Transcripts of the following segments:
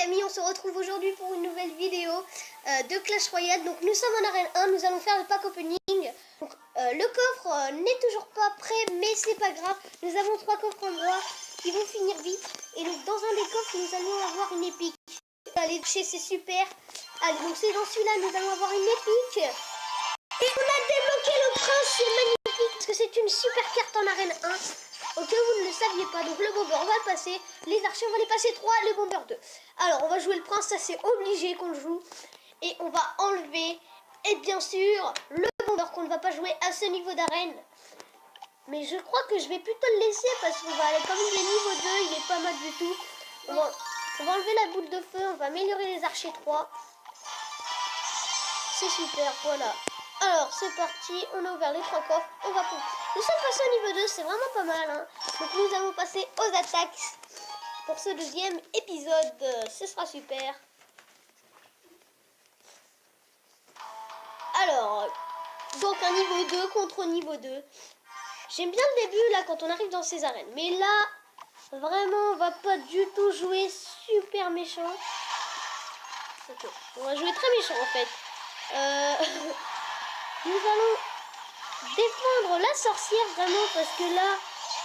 Camille, on se retrouve aujourd'hui pour une nouvelle vidéo de Clash Royale. Donc nous sommes en arène 1, nous allons faire le pack opening. Donc, le coffre n'est toujours pas prêt, mais c'est pas grave. Nous avons 3 coffres en bois qui vont finir vite. Et donc dans un des coffres, nous allons avoir une épique. Allez, c'est super. Allez, donc c'est dans celui-là, nous allons avoir une épique. Et on a débloqué le prince, c'est magnifique parce que c'est une super carte en arène 1. Au cas où vous ne le saviez pas, donc le bomber on va le passer, les archers on va les passer 3, les bombers 2. Alors on va jouer le prince, ça c'est obligé qu'on le joue. Et on va enlever, et bien sûr, le bomber qu'on ne va pas jouer à ce niveau d'arène. Mais je crois que je vais plutôt le laisser parce qu'on va aller, comme il est niveau 2, il est pas mal du tout. On va enlever la boule de feu, on va améliorer les archers 3. C'est super, voilà. Alors c'est parti, on a ouvert les 3 coffres, on va nous sommes passés au niveau 2, c'est vraiment pas mal hein. Donc nous allons passer aux attaques pour ce deuxième épisode, ce sera super. Alors, donc un niveau 2 contre niveau 2. J'aime bien le début là quand on arrive dans ces arènes, mais là vraiment on va pas du tout jouer super méchant. Okay. On va jouer très méchant en fait. Nous allons défendre la sorcière vraiment parce que là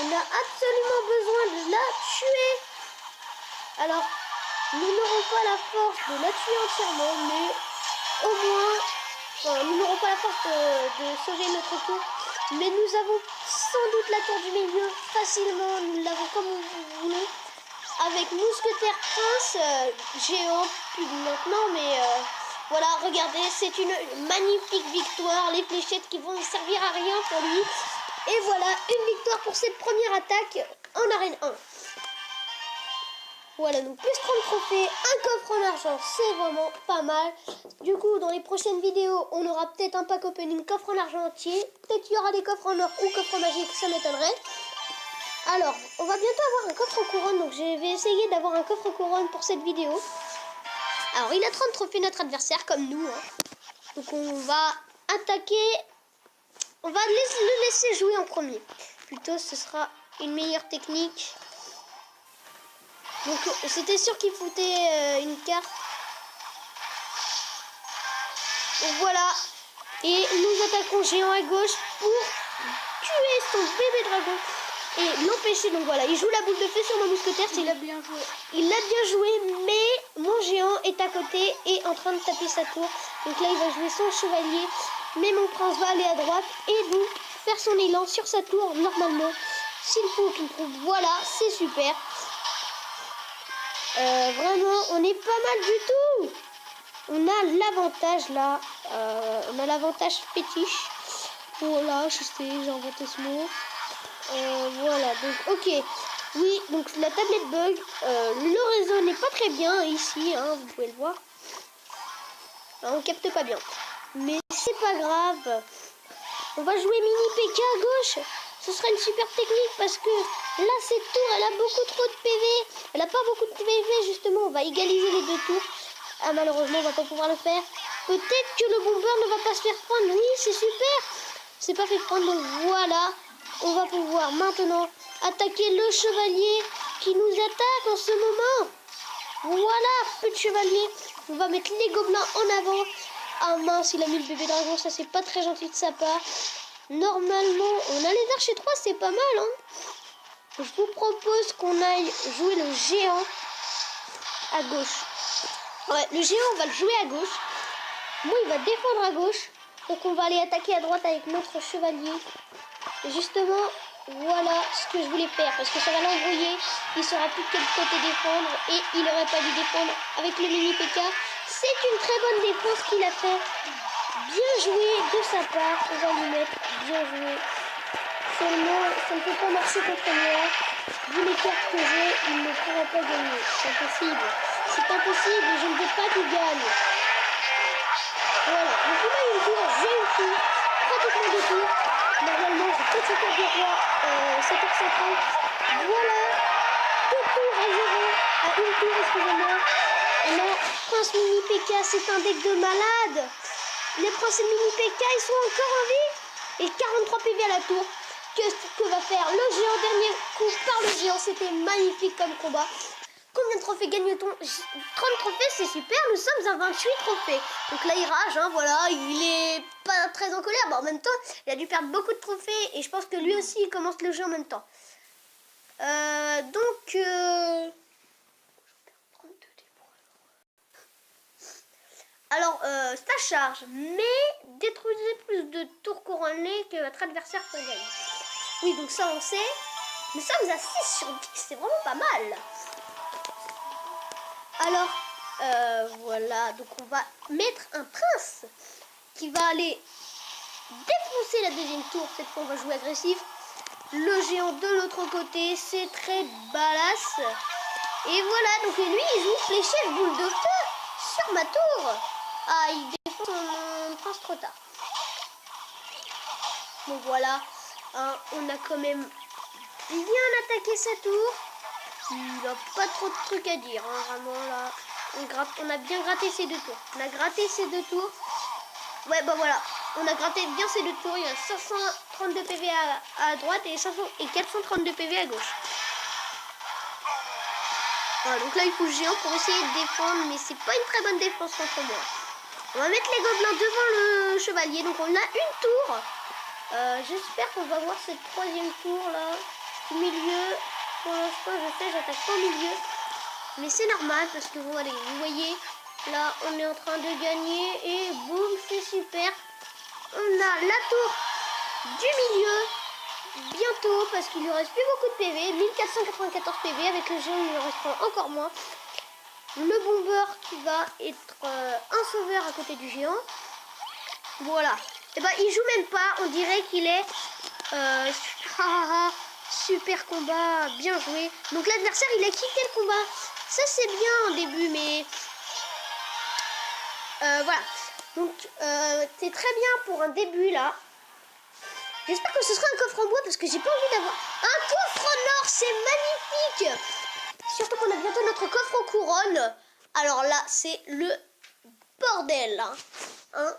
on a absolument besoin de la tuer. Alors nous n'aurons pas la force de la tuer entièrement, mais au moins nous n'aurons pas la force de sauver notre tour, mais nous avons sans doute la tour du milieu facilement. Nous l'avons comme nous voulons avec mousquetaire prince géant plus maintenant, mais voilà, regardez, c'est une magnifique victoire. Les fléchettes qui vont ne servir à rien pour lui. Et voilà, une victoire pour cette première attaque en arène 1. Voilà, donc plus 30 trophées, un coffre en argent, c'est vraiment pas mal. Du coup, dans les prochaines vidéos, on aura peut-être un pack opening coffre en argent entier. Peut-être qu'il y aura des coffres en or ou coffres magiques, ça m'étonnerait. Alors, on va bientôt avoir un coffre couronne, donc je vais essayer d'avoir un coffre couronne pour cette vidéo. Alors, il a 30 trophées, notre adversaire, comme nous. Hein. Donc, on va attaquer. On va le laisser jouer en premier. Plutôt, ce sera une meilleure technique. Donc, c'était sûr qu'il foutait une carte. Donc, voilà. Et nous attaquons géant à gauche pour tuer son bébé dragon. Et l'empêcher, donc voilà, il joue la boule de feu sur mon mousquetaire. Il a bien joué. Il l'a bien joué, mais mon géant est à côté et en train de taper sa tour. Donc là, il va jouer son chevalier, mais mon prince va aller à droite et donc faire son élan sur sa tour normalement. S'il faut qu'il trouve, voilà, c'est super. Vraiment, on est pas mal du tout. On a l'avantage là, on a l'avantage fétiche. Voilà, je sais, j'ai inventé ce mot. Voilà, donc ok, oui, donc la tablette bug, le réseau n'est pas très bien ici, hein, vous pouvez le voir, on capte pas bien, mais c'est pas grave, on va jouer mini PK à gauche, ce sera une super technique parce que là cette tour elle a beaucoup trop de PV, elle a pas beaucoup de PV justement, on va égaliser les deux tours, ah malheureusement on va pas pouvoir le faire, peut-être que le bomber ne va pas se faire prendre, oui c'est super, c'est pas fait prendre, donc voilà. On va pouvoir maintenant attaquer le chevalier qui nous attaque en ce moment. Voilà, peu de chevalier. On va mettre les gobelins en avant. Ah mince, il a mis le bébé dragon, ça c'est pas très gentil de sa part. Normalement, on a les archers 3, c'est pas mal. Hein. Je vous propose qu'on aille jouer le géant à gauche. Ouais, le géant, on va le jouer à gauche. Moi, il va défendre à gauche. Donc on va aller attaquer à droite avec notre chevalier. Et justement, voilà ce que je voulais faire, parce que ça va l'embrouiller, il ne saura plus de quel côté défendre, et il n'aurait pas dû défendre avec le mini PK. C'est une très bonne défense qu'il a fait. Bien joué de sa part, on va lui mettre bien joué. Seulement, ça ne peut pas marcher contre moi. Vu les cartes que j'ai, il ne pourra pas gagner. C'est impossible. C'est impossible, je ne veux pas qu'il gagne. Voilà, donc il a une tour, j'ai une tour, pratiquement deux tours. Normalement, j'ai peut-être cette tour de roi, cette tour centrale. Voilà, 2 tours à 0, à une tour, excusez-moi. Et là, Prince Mini PK, c'est un deck de malade. Les princes Mini PK, ils sont encore en vie. Et 43 PV à la tour. Que va faire le géant? Dernier coup par le géant, c'était magnifique comme combat. Combien de trophées gagne-t-on? 30 trophées, c'est super, nous sommes à 28 trophées. Donc là, il rage, hein, voilà, il est pas très en colère. Bon, en même temps, il a dû perdre beaucoup de trophées et je pense que lui aussi, il commence le jeu en même temps. Alors, ça charge, mais détruisez plus de tours couronnés que votre adversaire pour gagner. Oui, donc ça, on sait. Nous sommes à 6 sur 10, c'est vraiment pas mal. Alors, voilà, donc on va mettre un prince qui va aller défoncer la deuxième tour. Cette fois, on va jouer agressif. Le géant de l'autre côté, c'est très badass. Et voilà, donc lui, il joue fléchette boule de feu sur ma tour. Ah, il défonce mon prince trop tard. Donc voilà, hein, on a quand même bien attaqué sa tour. Il n'a pas trop de trucs à dire, hein, vraiment là. On a bien gratté ces deux tours. On a gratté ces deux tours. Ouais, bah voilà. On a gratté bien ces deux tours. Il y a 532 PV à droite et 432 PV à gauche. Voilà, donc là, il faut le géant pour essayer de défendre. Mais c'est pas une très bonne défense contre moi. On va mettre les gobelins devant le chevalier. Donc on a une tour. J'espère qu'on va voir cette troisième tour là. Au milieu. Pour l'instant, je sais, j'attaque pas au milieu. Mais c'est normal parce que vous voyez, là, on est en train de gagner. Et boum, c'est super. On a la tour du milieu bientôt parce qu'il lui reste plus beaucoup de PV. 1494 PV. Avec le géant, il lui restera encore moins. Le bomber qui va être un sauveur à côté du géant. Voilà. Et bah, il joue même pas. On dirait qu'il est... super combat, bien joué. Donc l'adversaire, il a quitté le combat. Ça, c'est bien au début, mais... voilà. Donc, c'est très bien pour un début, là. J'espère que ce sera un coffre en bois, parce que j'ai pas envie d'avoir... Un coffre en or, c'est magnifique. Surtout qu'on a bientôt notre coffre en couronne. Alors là, c'est le bordel, hein.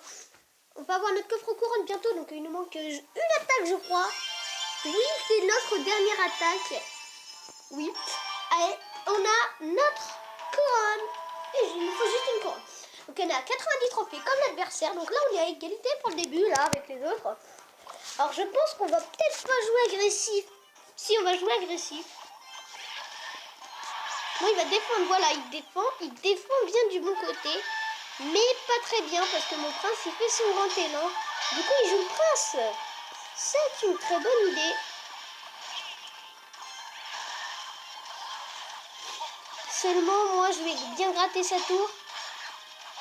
On va avoir notre coffre en couronne bientôt, donc il nous manque une attaque, je crois. Oui, c'est notre dernière attaque. Oui. Allez, on a notre couronne. Et il nous faut juste une couronne. Donc on a 90 trophées comme l'adversaire. Donc là, on est à égalité pour le début, là, avec les autres. Alors je pense qu'on va peut-être pas jouer agressif. Si, on va jouer agressif. Bon, il va défendre, voilà, il défend bien du bon côté. Mais pas très bien, parce que mon prince, il fait son grand élan. Du coup, il joue le prince. C'est une très bonne idée. Seulement, moi, je vais bien gratter sa tour.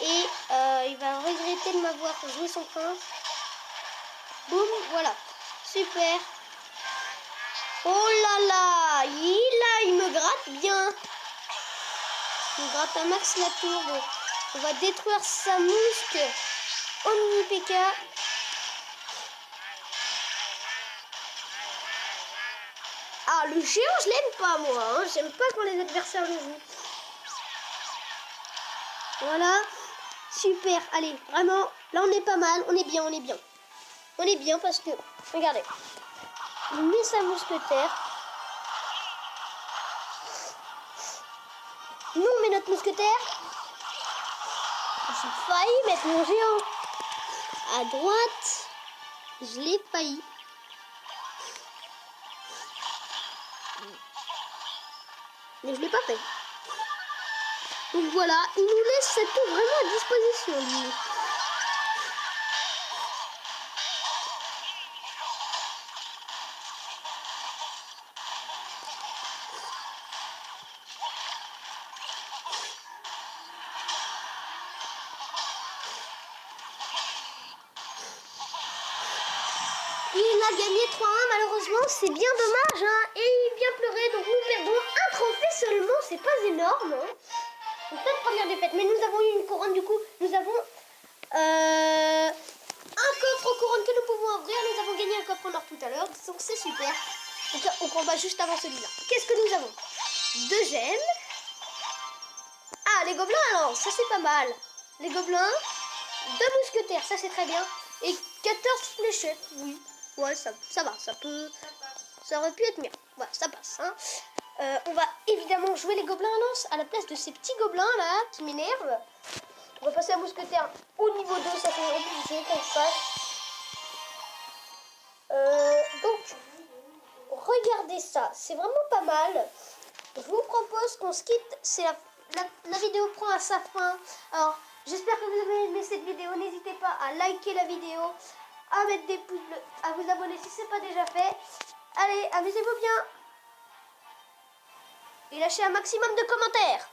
Et il va regretter de m'avoir joué son prince. Boum, voilà. Super. Oh là là, il me gratte bien. Il me gratte un max la tour. Bon, on va détruire sa mousque. Omni PK. Ah, le géant, je l'aime pas, moi. Hein. J'aime pas quand les adversaires le jouent. Voilà. Super. Allez, vraiment, là, on est pas mal. On est bien, on est bien. On est bien parce que, regardez. Il met sa mousquetaire. Nous, on met notre mousquetaire. J'ai failli mettre mon géant à droite. Je l'ai failli. Mais je l'ai pas fait. Donc voilà, il nous laisse cette tour vraiment à disposition, lui. Il a gagné 3-1, malheureusement, c'est bien dommage, hein. Et il vient pleurer, donc nous perdons un trophée seulement, c'est pas énorme, hein. Donc notre première défaite, mais nous avons eu une couronne, du coup, nous avons un coffre en couronne que nous pouvons ouvrir. Nous avons gagné un coffre en or tout à l'heure, donc c'est super. Donc on combat juste avant celui-là. Qu'est-ce que nous avons? 2 gemmes. Ah, les gobelins, alors, ça c'est pas mal. Les gobelins, 2 mousquetaires, ça c'est très bien. Et 14 fléchettes, oui. Ouais, ça va, ça aurait pu être mieux. Ouais, ça passe, hein. On va évidemment jouer les gobelins à lance à la place de ces petits gobelins là qui m'énervent. On va passer à mousquetaire au niveau 2, ça fait obligé qu'on le fasse. Donc, regardez ça, c'est vraiment pas mal. Je vous propose qu'on se quitte, la vidéo prend à sa fin. Alors, j'espère que vous avez aimé cette vidéo. N'hésitez pas à liker la vidéo, à mettre des pouces bleus, à vous abonner si ce n'est pas déjà fait. Allez, amusez-vous bien et lâchez un maximum de commentaires.